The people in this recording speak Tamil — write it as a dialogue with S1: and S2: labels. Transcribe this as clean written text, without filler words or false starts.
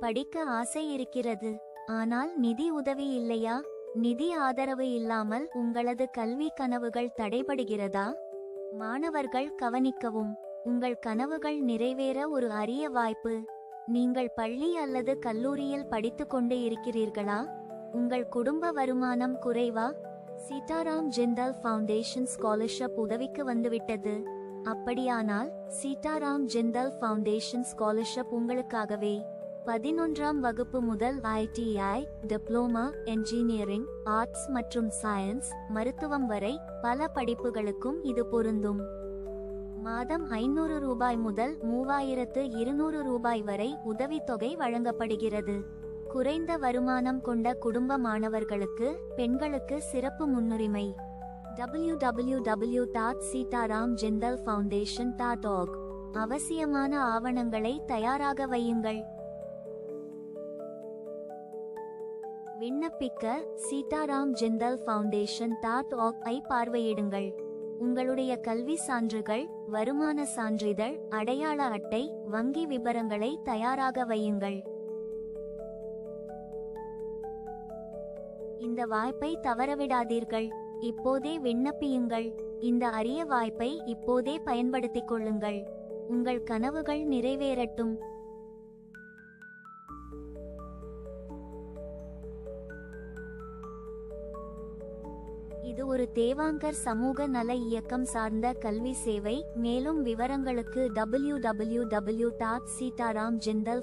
S1: படிக்க ஆசை இருக்கிறது, ஆனால் நிதி உதவி இல்லையா? நிதி ஆதரவு இல்லாமல் உங்களது கல்வி கனவுகள் தடைபடுகிறதா? மாணவர்கள் கவனிக்கவும், உங்கள் கனவுகள் நிறைவேற ஒரு அரிய வாய்ப்பு. நீங்கள் பள்ளி அல்லது கல்லூரியில் படித்துக் கொண்டு இருக்கிறீர்களா? உங்கள் குடும்ப வருமானம் குறைவா? சீதாராம் ஜிந்தல் ஃபவுண்டேஷன் ஸ்காலர்ஷிப் உதவிக்கு வந்துவிட்டது. அப்படியானால் சீதாராம் ஜிந்தல் ஃபவுண்டேஷன் ஸ்காலர்ஷிப் உங்களுக்காகவே. 11ஆம் வகுப்பு முதல் ITI, டிப்ளோமா, என்ஜினியரிங், ஆர்ட்ஸ் மற்றும் சயின்ஸ், மருத்துவம் வரை பல படிப்புகளுக்கும் இது பொருந்தும். மாதம் 500 ரூபாய் முதல் 3200 ரூபாய் வரை உதவித்தொகை வழங்கப்படுகிறது. குறைந்த வருமானம் கொண்ட குடும்ப மாணவர்களுக்கு, பெண்களுக்கு சிறப்பு முன்னுரிமை. www.sitaramjindalfoundation.org. அவசியமான ஆவணங்களை தயாராக வையுங்கள். விண்ணப்பிக்க சீதாராம் ஜிந்தல் ஃபவுண்டேஷன்.org ஐ பார்வையிடுங்கள். உங்களுடைய கல்வி சான்றுகள், வருமான சான்றிதழ், அடையாள அட்டை, வங்கி விபரங்களை தயாராக வையுங்கள். இந்த வாய்ப்பை தவறவிடாதீர்கள். இப்போதே விண்ணப்பியுங்கள். இந்த அரிய வாய்ப்பை இப்போதே பயன்படுத்திக் கொள்ளுங்கள். உங்கள் கனவுகள் நிறைவேறட்டும். இது ஒரு தேவாங்கர் சமூக நல இயக்கம் சார்ந்த கல்வி சேவை. மேலும் விவரங்களுக்கு www.sitaramjindal